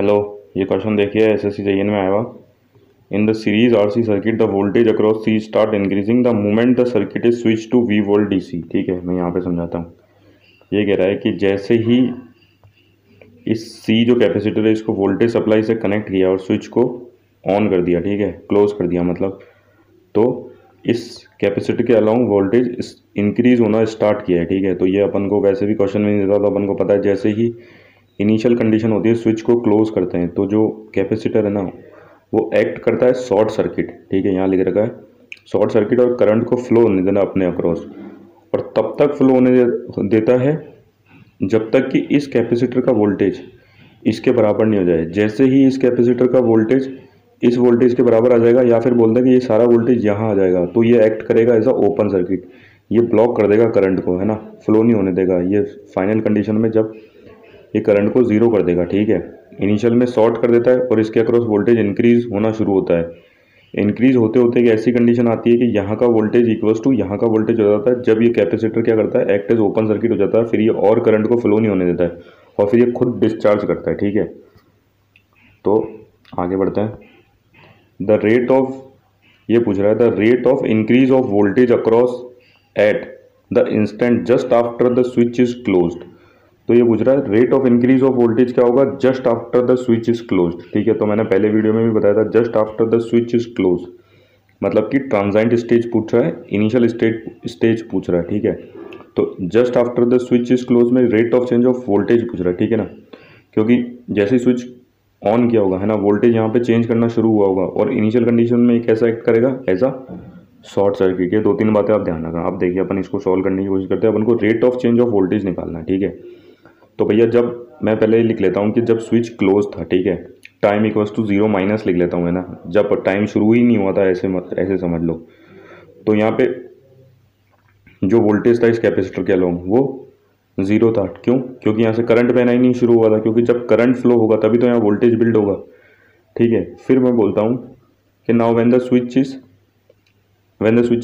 Hello, ये question देखिए SSC JEN में आया हुआ। In the series RC circuit the voltage across C start increasing the moment the circuit is switch to V volt DC. ठीक है, मैं यहाँ पे समझाता हूँ। ये कह रहा है कि जैसे ही इस सी जो कैपेसिटर है इसको वोल्टेज सप्लाई से कनेक्ट किया और स्विच को ऑन कर दिया, ठीक है, क्लोज कर दिया मतलब, तो इस कैपेसिटर के अलाउंग वोल्टेज इंक्रीज होना स्टार्ट किया है। ठीक है, तो ये अपन को वैसे भी क्वेश्चन में नहीं देता, तो अपन को पता है जैसे ही इनिशियल कंडीशन होती है स्विच को क्लोज करते हैं तो जो कैपेसिटर है ना वो एक्ट करता है शॉर्ट सर्किट। ठीक है, यहाँ लिख रखा है शॉर्ट सर्किट, और करंट को फ्लो होने देना अपने अक्रॉस, और तब तक फ्लो होने देता है जब तक कि इस कैपेसिटर का वोल्टेज इसके बराबर नहीं हो जाए। जैसे ही इस कैपेसिटर का वोल्टेज इस वोल्टेज के बराबर आ जाएगा, या फिर बोलते हैं कि ये सारा वोल्टेज यहाँ आ जाएगा, तो ये एक्ट करेगा एज अ ओपन सर्किट। ये ब्लॉक कर देगा करंट को, है ना, फ्लो नहीं होने देगा। ये फाइनल कंडीशन में जब ये करंट को जीरो कर देगा। ठीक है, इनिशियल में शॉर्ट कर देता है और इसके अक्रॉस वोल्टेज इंक्रीज होना शुरू होता है। इंक्रीज होते होते एक ऐसी कंडीशन आती है कि यहाँ का वोल्टेज इक्वल्स टू यहाँ का वोल्टेज हो जाता है। जब ये कैपेसिटर क्या करता है, एक्ट एज ओपन सर्किट हो जाता है, फिर ये और करंट को फ्लो नहीं होने देता है और फिर ये खुद डिस्चार्ज करता है। ठीक है, तो आगे बढ़ते हैं। द रेट ऑफ, ये पूछ रहा है the rate of increase of voltage across at the instant just after the switch is closed. तो ये पूछ रहा है rate of increase of voltage क्या होगा just after the switch is closed. ठीक है, तो मैंने पहले वीडियो में भी बताया था just after the switch is close, मतलब कि ट्रांजाइंट स्टेज पूछ रहा है, इनिशियल स्टेज पूछ रहा है। ठीक है, तो just after the switch is close में rate of change of voltage पूछ रहा है। ठीक है ना, क्योंकि जैसे ही स्विच ऑन किया होगा, है ना, वोल्टेज यहाँ पे चेंज करना शुरू हुआ होगा, और इनिशियल कंडीशन में कैसा एक्ट करेगा, एज अ शॉर्ट सर्किट। ये दो तीन बातें आप ध्यान रखना। आप देखिए अपन इसको सॉल्व करने की कोशिश करते हैं। अपन को rate of change of voltage निकालना है। ठीक है, तो भैया जब मैं पहले लिख लेता हूँ कि जब स्विच क्लोज था, ठीक है, time equals to zero minus लिख लेता हूँ, है ना, जब टाइम शुरू ही नहीं हुआ था, ऐसे समझ लो। तो यहाँ पे जो वोल्टेज था इस कैपेसिटर के अलोंग वो जीरो था। क्यों? क्योंकि यहाँ से करंट बहना ही नहीं शुरू हुआ था, क्योंकि जब करंट फ्लो होगा तभी तो यहाँ वोल्टेज बिल्ड होगा। ठीक है, फिर मैं बोलता हूँ कि now when the switch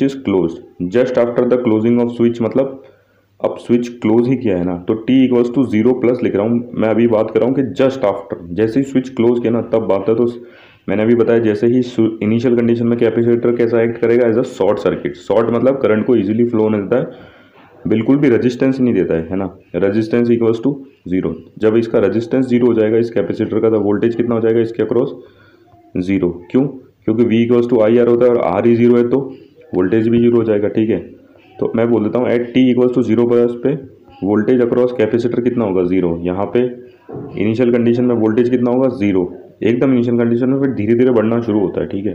is close, just after the closing off switch, मतलब अब स्विच क्लोज ही किया है ना, तो t equals to zero plus लिख रहा हूँ। मैं अभी बात कर रहा हूँ कि जस्ट आफ्टर, जैसे ही स्विच क्लोज किया ना तब बात है। तो मैंने अभी बताया जैसे ही इनिशियल कंडीशन में कैपेसिटर कैसा एक्ट करेगा, as a short circuit. Short मतलब करंट को इजीली फ्लो होने देता है, बिल्कुल भी रेजिस्टेंस नहीं देता है ना। Resistance equals to zero. जब इसका रेजिस्टेंस जीरो हो जाएगा इस कैपेसिटर का, तो वोल्टेज कितना हो जाएगा इसके अक्रॉस, जीरो। क्यों? क्योंकि v equals to I R होता है, और आर ही जीरो है तो वोल्टेज भी जीरो हो जाएगा। ठीक है, तो मैं बोल देता हूँ at T equals to zero पर पे वोल्टेज अक्रॉस कैपेसिटर कितना होगा, जीरो। यहाँ पे इनिशियल कंडीशन में वोल्टेज कितना होगा, जीरो, एकदम इनिशियल कंडीशन में, फिर धीरे धीरे बढ़ना शुरू होता है। ठीक है,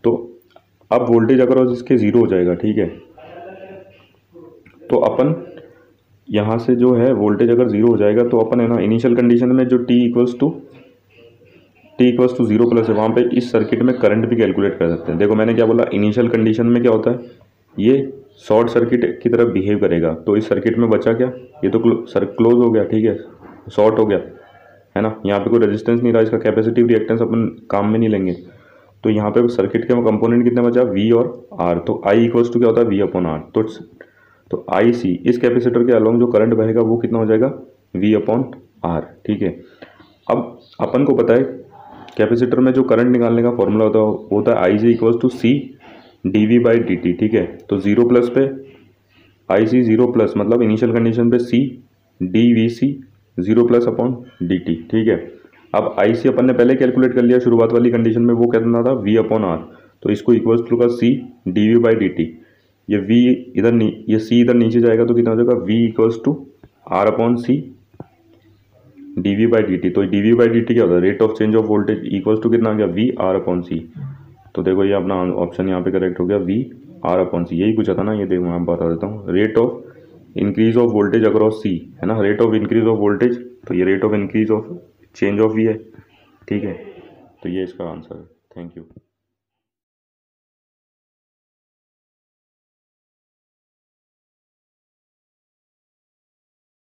तो अब वोल्टेज अक्रॉस इसके जीरो हो जाएगा। ठीक है, तो अपन यहाँ से जो है वोल्टेज अगर जीरो हो जाएगा तो अपन, है ना, इनिशियल कंडीशन में जो T equals to zero plus है, वहाँ पे इस सर्किट में करंट भी कैलकुलेट कर सकते हैं। देखो मैंने क्या बोला, इनिशियल कंडीशन में क्या होता है, ये शॉर्ट सर्किट की तरफ बिहेव करेगा। तो इस सर्किट में बचा क्या, ये तो क्लोज हो गया। ठीक है, शॉर्ट हो गया, है ना, यहाँ पे कोई रेजिस्टेंस नहीं रहा, इसका कैपेसिटिव रिएक्टेंस अपन काम में नहीं लेंगे। तो यहाँ पे सर्किट के कंपोनेंट कितने बचा, वी और आर। तो आई इक्वल्स टू क्या होता है, वी अपॉन आर। तो आई सी, इस कैपेसिटर के अलोंग जो करंट बहेगा वो कितना हो जाएगा, वी अपॉन आर। ठीक है, अब अपन को पता है कैपेसिटर में जो करंट निकालने का फॉर्मूला होता है I C equals to C D V by D T. ठीक है, तो जीरो प्लस पे आई सी जीरो प्लस, मतलब इनिशियल कंडीशन पे C D V C zero plus upon D T. ठीक है, अब आई सी अपन ने पहले कैलकुलेट कर लिया शुरुआत वाली कंडीशन में, वो कितना था, वी अपॉन आर। तो इसको इक्वल्स टू का C D V by D T. ये वी इधर, ये सी इधर नीचे जाएगा तो कितना हो जाएगा, V equals to R upon C D V by D T. तो D V by D T क्या होता है, rate of change of voltage equals to कितना आ गया, वी आर अपॉन सी। तो देखो ये अपना ऑप्शन यहाँ पे करेक्ट हो गया, वी आर अपॉन सी। यही पूछा था ना, ये देखो मैं बता देता हूँ, rate of increase of voltage across C, है ना, rate of increase of voltage, तो ये rate of increase of change of V है। ठीक है, तो ये इसका आंसर है। Thank you.